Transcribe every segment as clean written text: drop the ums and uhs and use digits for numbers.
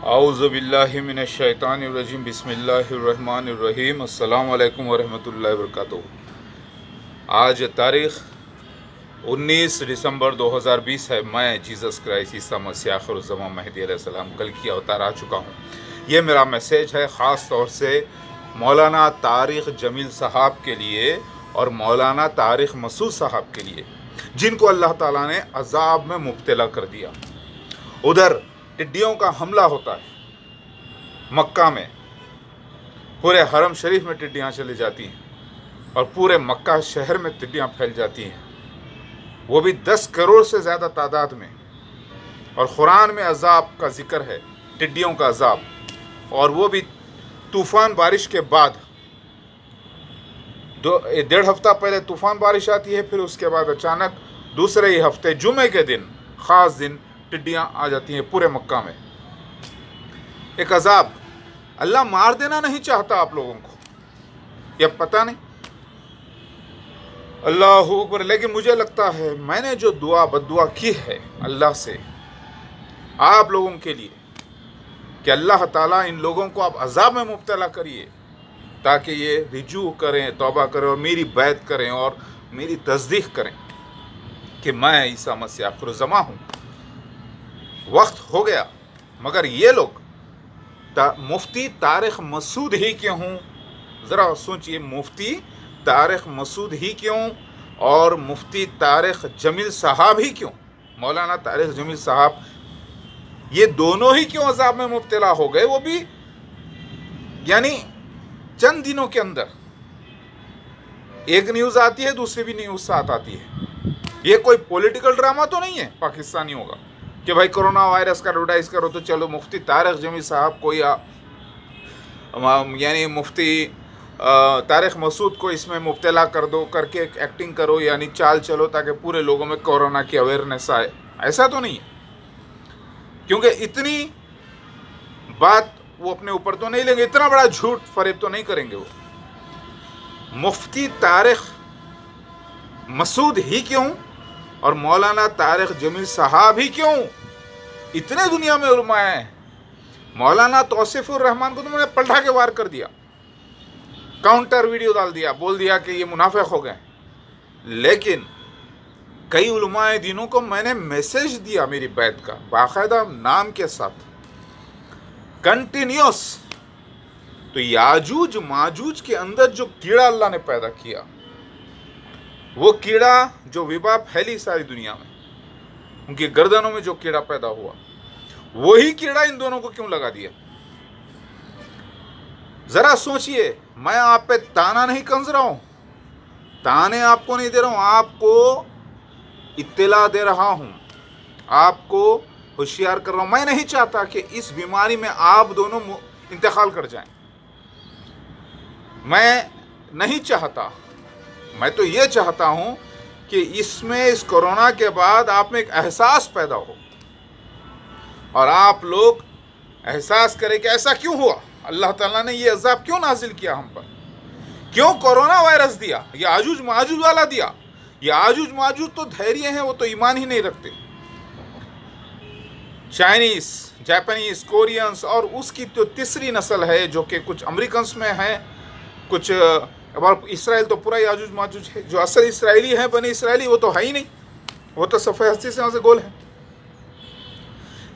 اعوذ باللہ من الشیطان الرجیم بسم اللہ الرحمن الرحیم السلام علیکم ورحمۃ اللہ وبرکاتہ۔ آج تاریخ 19 دسمبر 2020 ہے۔ میں جیزس کرائسٹ عیسیٰ مسیح آخر الزمان مہدی علیہ السلام کل کی اوتار آ چکا ہوں۔ یہ میرا میسیج ہے خاص طور سے مولانا طارق جمیل صاحب کے لیے اور مولانا طارق مسعود صاحب کے لیے، جن کو اللہ تعالیٰ نے عذاب میں مبتلا کر دیا۔ ادھر ٹڈیوں کا حملہ ہوتا ہے مکہ میں، پورے حرم شریف میں ٹڈیاں چلی جاتی ہیں اور پورے مکہ شہر میں ٹڈیاں پھیل جاتی ہیں، وہ بھی 10 کروڑ سے زیادہ تعداد میں۔ اور قرآن میں عذاب کا ذکر ہے، ٹڈیوں کا عذاب، اور وہ بھی طوفان بارش کے بعد۔ 1.5 ہفتہ پہلے طوفان بارش آتی ہے، پھر اس کے بعد اچانک دوسرے ہی ہفتے جمعے کے دن، خاص دن، ٹڈیاں آ جاتی ہیں پورے مکہ میں۔ ایک عذاب۔ اللہ مار دینا نہیں چاہتا آپ لوگوں کو، یہ پتہ نہیں، اللہ اکبر۔ لیکن مجھے لگتا ہے میں نے جو بد دعا کی ہے اللہ سے آپ لوگوں کے لیے کہ اللہ تعالیٰ ان لوگوں کو آپ عذاب میں مبتلا کریے تاکہ یہ رجوع کریں، توبہ کریں اور میری بیعت کریں اور میری تصدیق کریں کہ میں عیسیٰ مسیح آخر الزمان ہوں۔ وقت ہو گیا، مگر یہ لوگ مفتی طارق مسعود ہی کیوں ہوں؟ ذرا سوچئے، مفتی طارق مسعود ہی کیوں اور مفتی طارق جمیل صاحب ہی کیوں؟ مولانا طارق جمیل صاحب، یہ دونوں ہی کیوں عذاب میں مبتلا ہو گئے؟ وہ بھی یعنی چند دنوں کے اندر ایک نیوز آتی ہے، دوسری بھی نیوز ساتھ آتی ہے۔ یہ کوئی پولیٹیکل ڈرامہ تو نہیں ہے پاکستانیوں کا کہ بھائی کرونا وائرس کا ایڈورٹائز کرو تو چلو مفتی طارق جمیل صاحب کو یا یعنی مفتی طارق مسعود کو اس میں مبتلا کر دو، کر کے ایکٹنگ کرو، یعنی چال چلو تاکہ پورے لوگوں میں کورونا کی اویئرنیس آئے۔ ایسا تو نہیں ہے، کیونکہ اتنی بات وہ اپنے اوپر تو نہیں لیں گے، اتنا بڑا جھوٹ فریب تو نہیں کریں گے وہ۔ مفتی طارق مسعود ہی کیوں اور مولانا طارق جمیل صاحب ہی کیوں؟ اتنے دنیا میں علماء ہیں۔ مولانا توصیف الرحمان کو تو میں نے پلٹا کے وار کر دیا، کاؤنٹر ویڈیو ڈال دیا، بول دیا کہ یہ منافق ہو گئے۔ لیکن کئی علماء دینوں کو میں نے میسیج دیا میری بیعت کا، باقاعدہ نام کے ساتھ، کنٹینیوس۔ تو یاجوج ماجوج کے اندر جو کیڑا اللہ نے پیدا کیا، وہ کیڑا جو وبا پھیلی ساری دنیا میں، ان کی گردنوں میں جو کیڑا پیدا ہوا، وہی کیڑا ان دونوں کو کیوں لگا دیا؟ ذرا سوچئے۔ میں آپ پہ تانا نہیں کنز رہا ہوں، تانے آپ کو نہیں دے رہا ہوں، آپ کو اطلاع دے رہا ہوں، آپ کو ہوشیار کر رہا ہوں۔ میں نہیں چاہتا کہ اس بیماری میں آپ دونوں انتقال کر جائیں، میں نہیں چاہتا۔ میں تو یہ چاہتا ہوں کہ اس کورونا کے بعد آپ میں ایک احساس پیدا ہو اور آپ لوگ احساس کریں کہ ایسا کیوں ہوا، اللہ تعالیٰ نے یہ عذاب کیوں نازل کیا ہم پر، کیوں کورونا وائرس دیا، یہ آجوج ماجوج والا دیا۔ یہ آجوج ماجوج تو دھیریے ہیں، وہ تو ایمان ہی نہیں رکھتے۔ چائنیز، جاپانیز، کورینز اور اس کی تو تیسری نسل ہے جو کہ کچھ امریکنس میں ہیں، کچھ اسرائیل تو پورا یاجوج ماجوج ہے۔ جو اصل اسرائیلی ہیں، بنی اسرائیلی، وہ تو ہے ہی نہیں، وہ تو صفحہ ہستی سے وہاں سے گول ہیں۔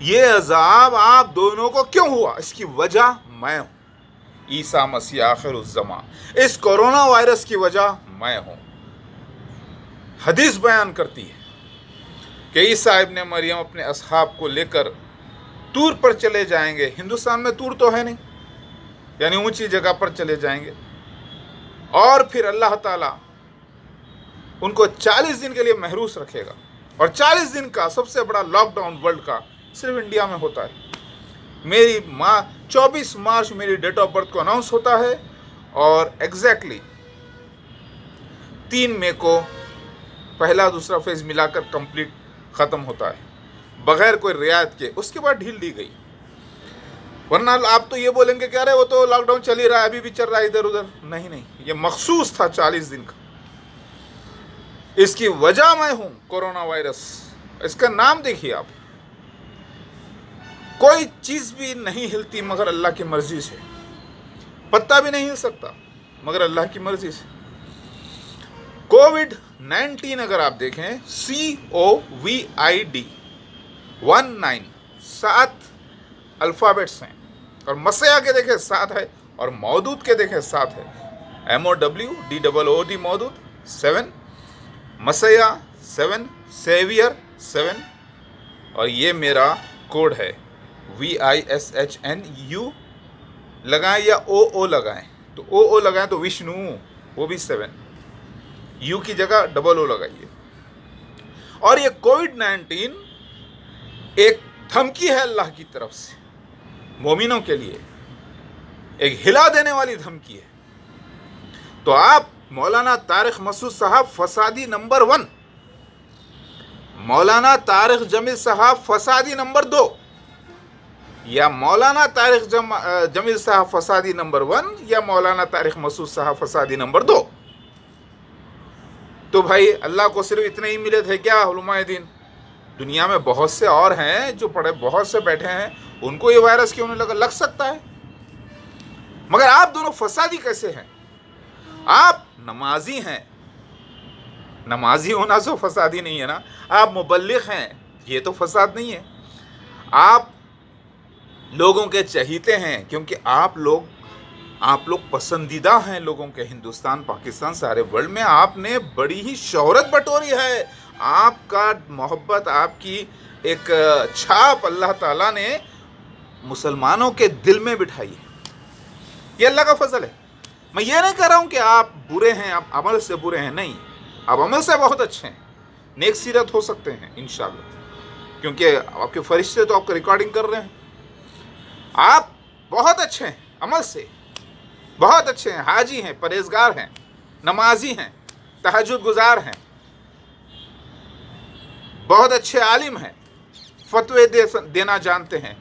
یہ عذاب آپ دونوں کو کیوں ہوا؟ اس کی وجہ میں ہوں، عیسیٰ مسیح آخر الزمان۔ اس کورونا وائرس کی وجہ میں ہوں۔ حدیث بیان کرتی ہے کہ عیسیٰ ابن مریم اپنے اصحاب کو لے کر طور پر چلے جائیں گے۔ ہندوستان میں طور تو ہے نہیں، یعنی اونچی جگہ پر چلے جائیں گے، اور پھر اللہ تعالیٰ ان کو 40 دن کے لیے محروس رکھے گا۔ اور 40 دن کا سب سے بڑا لاک ڈاؤن ورلڈ کا صرف انڈیا میں ہوتا ہے۔ میری 24 مارچ میری ڈیٹ آف برتھ کو اناؤنس ہوتا ہے، اور ایگزیکٹلی 3 مئی کو پہلا دوسرا فیز ملا کر کمپلیٹ ختم ہوتا ہے بغیر کوئی رعایت کے۔ اس کے بعد ڈھیل دی گئی، ورنہ آپ تو یہ بولیں گے کہ ارے وہ تو لاک ڈاؤن چل ہی رہا ہے، ابھی بھی چل رہا ہے ادھر ادھر۔ نہیں، یہ مخصوص تھا 40 دن کا۔ اس کی وجہ میں ہوں، کورونا وائرس۔ اس کا نام دیکھیے آپ، کوئی چیز بھی نہیں ہلتی مگر اللہ کی مرضی سے، پتا بھی نہیں ہل سکتا مگر اللہ کی مرضی سے۔ کووڈ-19 اگر آپ دیکھیں COVID 19 7 الفابیٹس ہیں، اور مسیح کے دیکھیں 7 ہے، اور مودود کے دیکھیں 7 ہے، MOWDOOD مودود 7، مسیح 7، سیویئر 7، اور یہ میرا کوڈ ہے VISHNU لگائیں یا OO لگائیں، تو OO لگائیں تو وشنو، وہ بھی 7، یو کی جگہ OO لگائیے۔ اور یہ COVID-19 ایک دھمکی ہے اللہ کی طرف سے مومنوں کے لیے، ایک ہلا دینے والی دھمکی ہے۔ تو آپ مولانا طارق مسعود صاحب فسادی نمبر 1، مولانا طارق جمیل صاحب فسادی نمبر 2، یا مولانا طارق جمیل صاحب فسادی نمبر 1 یا مولانا طارق مسعود صاحب فسادی نمبر 2۔ تو بھائی اللہ کو صرف اتنے ہی ملے تھے کیا علماء دین؟ دنیا میں بہت سے اور ہیں جو پڑھے، بہت سے بیٹھے ہیں، ان کو یہ وائرس کیوں نہیں لگ سکتا ہے؟ مگر آپ دونوں فسادی کیسے ہیں؟ آپ نمازی ہیں، نمازی ہونا سو فسادی نہیں ہے نا، آپ مبلغ ہیں، یہ تو فساد نہیں ہے۔ آپ لوگوں کے چہیتے ہیں کیونکہ آپ لوگ پسندیدہ ہیں لوگوں کے، ہندوستان، پاکستان، سارے ورلڈ میں آپ نے بڑی ہی شہرت بٹوری ہے، آپ کا محبت، آپ کی ایک چھاپ اللہ تعالیٰ نے مسلمانوں کے دل میں بٹھائی ہے، یہ اللہ کا فضل ہے۔ میں یہ نہیں کہہ رہا ہوں کہ آپ برے ہیں، آپ عمل سے برے ہیں، نہیں، آپ عمل سے بہت اچھے ہیں، نیک سیرت ہو سکتے ہیں انشاءاللہ، کیونکہ آپ کے فرشتے تو آپ کا ریکارڈنگ کر رہے ہیں۔ آپ بہت اچھے ہیں، عمل سے بہت اچھے ہیں، حاجی ہیں، پرہیزگار ہیں، نمازی ہیں، تہجد گزار ہیں، بہت اچھے عالم ہیں، فتوے دینا جانتے ہیں۔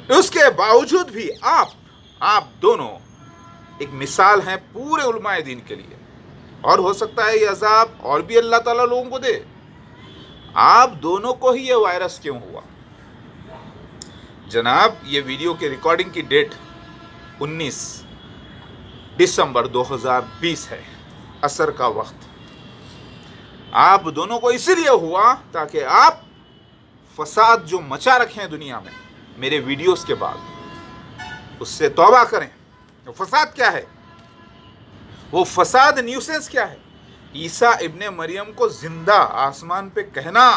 اس کے باوجود بھی آپ دونوں ایک مثال ہیں پورے علماء دین کے لیے، اور ہو سکتا ہے یہ عذاب اور بھی اللہ تعالیٰ لوگوں کو دے۔ آپ دونوں کو ہی یہ وائرس کیوں ہوا؟ جناب یہ ویڈیو کے ریکارڈنگ کی ڈیٹ 19 دسمبر 2020 ہے، عصر کا وقت۔ آپ دونوں کو اسی لیے ہوا تاکہ آپ فساد جو مچا رکھے ہیں دنیا میں میرے ویڈیوز کے بعد، اس سے توبہ کریں۔ وہ فساد کیا ہے؟ وہ فساد نیوسنس کیا ہے؟ عیسیٰ ابن مریم کو زندہ آسمان پہ کہنا،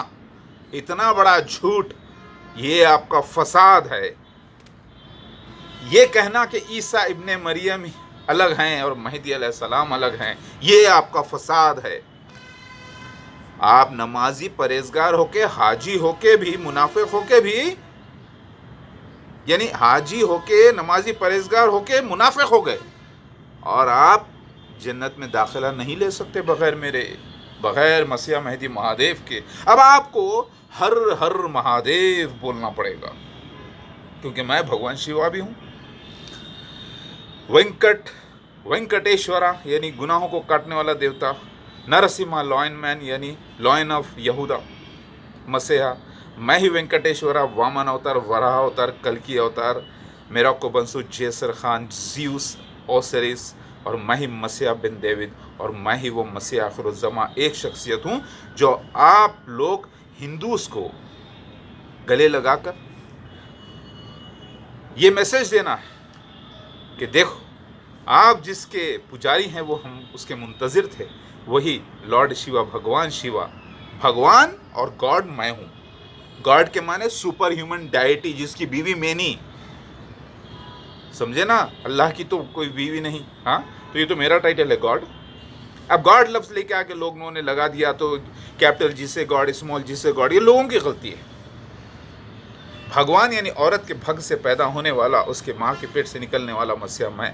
اتنا بڑا جھوٹ، یہ آپ کا فساد ہے۔ یہ کہنا کہ عیسیٰ ابن مریم الگ ہیں اور مہدی علیہ السلام الگ ہیں، یہ آپ کا فساد ہے۔ آپ نمازی پرہیزگار ہو کے، حاجی ہو کے بھی، منافق ہو کے بھی، یعنی حاجی ہو کے، نمازی پرہیزگار ہو کے منافق ہو گئے، اور آپ جنت میں داخلہ نہیں لے سکتے بغیر میرے، بغیر مسیح مہدی مہادیو کے۔ اب آپ کو ہر مہادیو بولنا پڑے گا، کیونکہ میں بھگوان شیوا بھی ہوں، وینکٹیشورا یعنی گناہوں کو کاٹنے والا دیوتا، نرسمہا لائن مین یعنی لائن آف یہودا، مسیحا، میں ہی وینکٹیشورا، وامن اوتار، وراہ اوتار، کلکی اوتار، میراکو بنسو، جیسر خان، زیوس، اوسیرس، اور میں ہی مسیح بن ڈیوڈ، اور میں ہی وہ مسیح آخر الزماں ایک شخصیت ہوں جو آپ لوگ ہندوز کو گلے لگا کر یہ میسج دینا ہے کہ دیکھو آپ جس کے پجاری ہیں وہ ہم اس کے منتظر تھے، وہی لارڈ شیوا، بھگوان شیوا، بھگوان اور گاڈ میں ہوں۔ گاڈ کے معنی سپر ہیومن ڈائٹی، جس کی بیوی میں نہیں، سمجھے نا، اللہ کی تو کوئی بیوی نہیں، ہاں، تو یہ تو میرا ٹائٹل ہے گاڈ۔ اب گاڈ لفظ لے کے آ کے لوگوں نے لگا دیا تو کیپٹل جی سے گاڈ، اسمال جی سے گاڈ، یہ لوگوں کی غلطی ہے۔ بھگوان یعنی عورت کے بھگ سے پیدا ہونے والا، اس کے ماں کے پیٹ سے نکلنے والا مسیح میں،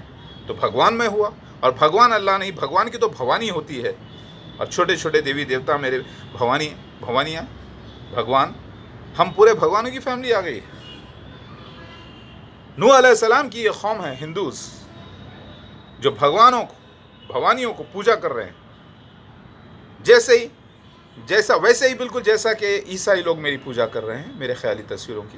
تو بھگوان میں ہوا، اور بھگوان اللہ نہیں، بھگوان کی تو بھوانی ہوتی ہے، اور چھوٹے چھوٹے دیوی دیوتا میرے بھوانیاں، بھگوان، ہم پورے بھگوانوں کی فیملی آ گئی ہے۔ نوح علیہ السلام کی یہ قوم ہے ہندوز، جو بھوانیوں کو پوجا کر رہے ہیں، ویسے ہی بالکل جیسا کہ عیسائی لوگ میری پوجا کر رہے ہیں، میرے خیالی تصویروں کی۔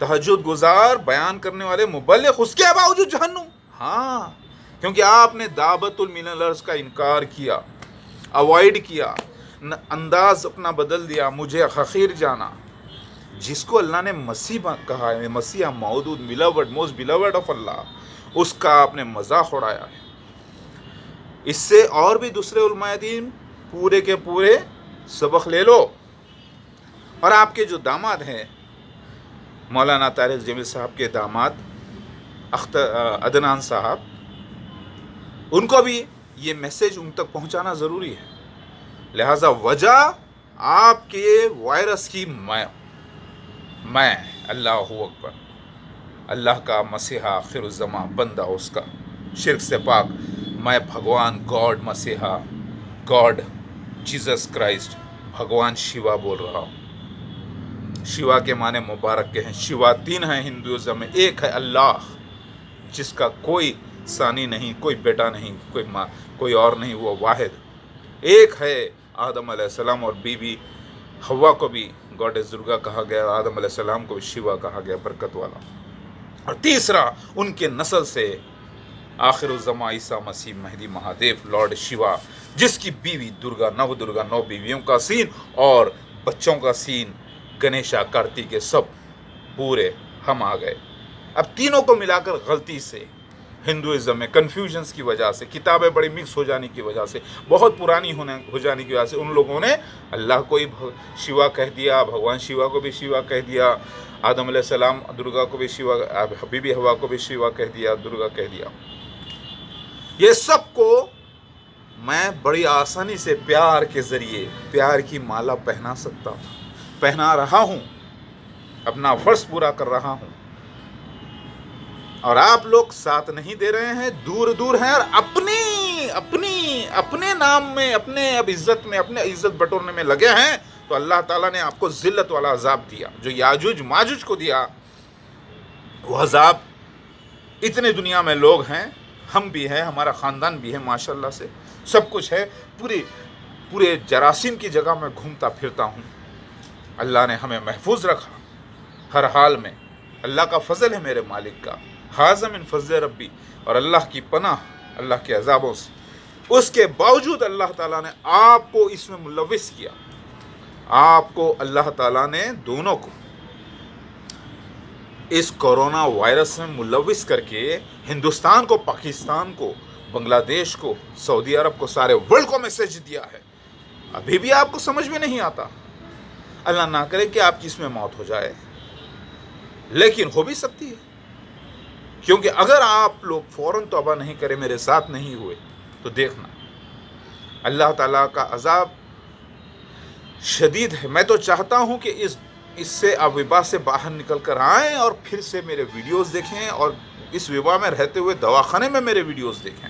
تہجد گزار بیان کرنے والے مبلغ، اس کے باوجود جہنم. ہاں، کیونکہ آپ نے دعوت من الارض کا انکار کیا، اوائڈ کیا، انداز اپنا بدل دیا، مجھے حقیر جانا. جس کو اللہ نے مسیح کہا ہے، مسیح مودود، بیلاوڈ، موسٹ بیلاوڈ آف اللہ، اس کا آپ نے مذاق اڑایا ہے. اس سے اور بھی دوسرے علماء دین پورے کے پورے سبق لے لو. اور آپ کے جو داماد ہیں مولانا طارق جمیل صاحب کے داماد عدنان صاحب، ان کو بھی یہ میسیج ان تک پہنچانا ضروری ہے. لہذا وجہ آپ کے وائرس کی میں اللہ اکبر، اللہ کا مسیحا آخر الزماں بندہ، اس کا شرک سے پاک، میں بھگوان گاڈ مسیحا، گاڈ جیزس کرائسٹ، بھگوان شیوا بول رہا ہوں. شیوا کے معنی مبارک کے ہیں. شیوا 3 ہیں ہندوازم میں. ایک ہے اللہ، جس کا کوئی ثانی نہیں، کوئی بیٹا نہیں، کوئی اور نہیں، وہ واحد. ایک ہے آدم علیہ السلام اور بی بی ہوا کو بھی گاڈیس درگا کہا گیا، آدم علیہ السلام کو بھی شیوا کہا گیا، برکت والا. اور تیسرا ان کے نسل سے آخر الزماں عیسیٰ مسیح مہدی مہادیو لارڈ شیوا، جس کی بیوی درگا، 9 بیویوں کا سین اور بچوں کا سین گنیشا، کارتیک، سب پورے ہم آ گئے. اب تینوں کو ملا کر غلطی سے ہندوازم میں کنفیوژنس کی وجہ سے، کتابیں بڑی مکس ہو جانے کی وجہ سے، بہت پرانی ہو جانے کی وجہ سے، ان لوگوں نے اللہ کو ہی شیوا کہہ دیا، بھگوان شیوا کو بھی شیوا کہہ دیا، آدم علیہ السلام درگا کو بھی شیوا، بی بی ہوا کو بھی شیوا کہہ دیا، درگا کہہ دیا. یہ سب کو میں بڑی آسانی سے پیار کے ذریعے پیار کی مالا پہنا سکتا تھا، پہنا رہا ہوں، اپنا فرض پورا کر رہا ہوں. اور آپ لوگ ساتھ نہیں دے رہے ہیں، دور دور ہیں، اور اپنے نام میں، اپنے اب عزت میں، اپنے عزت بٹورنے میں لگے ہیں. تو اللہ تعالیٰ نے آپ کو ذلت والا عذاب دیا، جو یاجوج ماجوج کو دیا. وہ عذاب اتنے دنیا میں لوگ ہیں، ہم بھی ہیں، ہمارا خاندان بھی ہے، ماشاءاللہ سے سب کچھ ہے. پورے جراثیم کی جگہ میں گھومتا پھرتا ہوں. اللہ نے ہمیں محفوظ رکھا ہر حال میں. اللہ کا فضل ہے میرے مالک کا، حاضر من فضل ربی، اور اللہ کی پناہ اللہ کے عذابوں سے. اس کے باوجود اللہ تعالیٰ نے آپ کو اس میں ملوث کیا. آپ کو اللہ تعالیٰ نے دونوں کو اس کورونا وائرس میں ملوث کر کے ہندوستان کو، پاکستان کو، بنگلہ دیش کو، سعودی عرب کو، سارے ورلڈ کو میسج دیا ہے. ابھی بھی آپ کو سمجھ میں نہیں آتا. اللہ نہ کرے کہ آپ کی اس میں موت ہو جائے، لیکن ہو بھی سکتی ہے. کیونکہ اگر آپ لوگ فوراً توبہ نہیں کرے، میرے ساتھ نہیں ہوئے، تو دیکھنا اللہ تعالیٰ کا عذاب شدید ہے. میں تو چاہتا ہوں کہ اس سے آپ وبا سے باہر نکل کر آئیں اور پھر سے میرے ویڈیوز دیکھیں، اور اس وبا میں رہتے ہوئے دواخانے میں میرے ویڈیوز دیکھیں.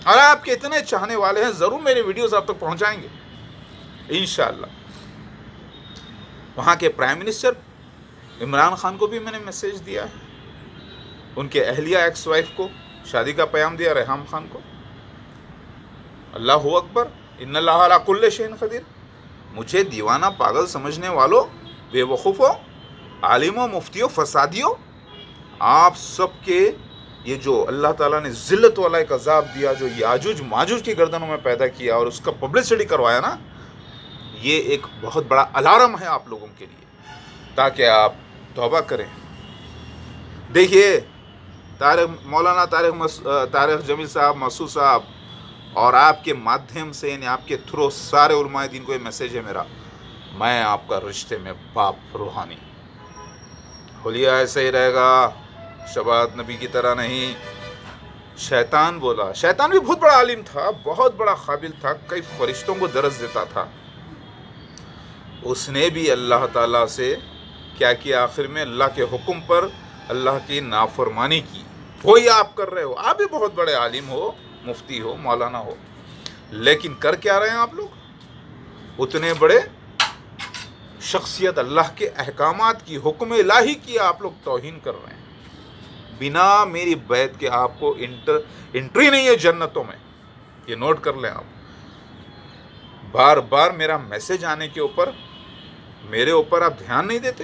اور آپ کے اتنے چاہنے والے ہیں، ضرور میرے ویڈیوز آپ تک پہنچائیں گے انشاءاللہ. وہاں کے پرائم منسٹر عمران خان کو بھی میں نے میسیج دیا ہے، ان کے اہلیہ ایکس وائف کو شادی کا پیام دیا، ریحام خان کو. اللہ اکبر، ان اللہ علی کل شیء قدیر. مجھے دیوانہ پاگل سمجھنے والوں، بے وقوفوں، عالموں، مفتیوں، فسادیوں، آپ سب کے یہ جو اللہ تعالیٰ نے ذلت والا ایک عذاب دیا، جو یاجوج ماجوج کی گردنوں میں پیدا کیا اور اس کا پبلسٹی کروایا نا، یہ ایک بہت بڑا الارم ہے آپ لوگوں کے لیے، تاکہ آپ توبہ کریں. دیکھیے مولانا طارق جمیل صاحب، مسعود صاحب، اور آپ کے مادھیم سے، یعنی آپ کے تھرو سارے علماء دین کو یہ میسیج ہے میرا، میں آپ کا رشتے میں باپ روحانی. حلیہ ایسے ہی رہے گا، شبات نبی کی طرح نہیں. شیطان بولا، شیطان بھی بہت بڑا عالم تھا، بہت بڑا قابل تھا، کئی فرشتوں کو درس دیتا تھا. اس نے بھی اللہ تعالیٰ سے کیا کیا؟ آخر میں اللہ کے حکم پر اللہ کی نافرمانی کی. وہی آپ کر رہے ہو. آپ بھی بہت بڑے عالم ہو، مفتی ہو، مولانا ہو، لیکن کر کیا رہے ہیں آپ لوگ؟ اتنے بڑے شخصیت، اللہ کے احکامات کی، حکم الہی کی آپ لوگ توہین کر رہے ہیں. بنا میری بیعت کے آپ کو انٹری نہیں ہے جنتوں میں. یہ نوٹ کر لیں آپ. بار بار میرا میسج آنے کے اوپر، میرے اوپر آپ دھیان نہیں دیتے.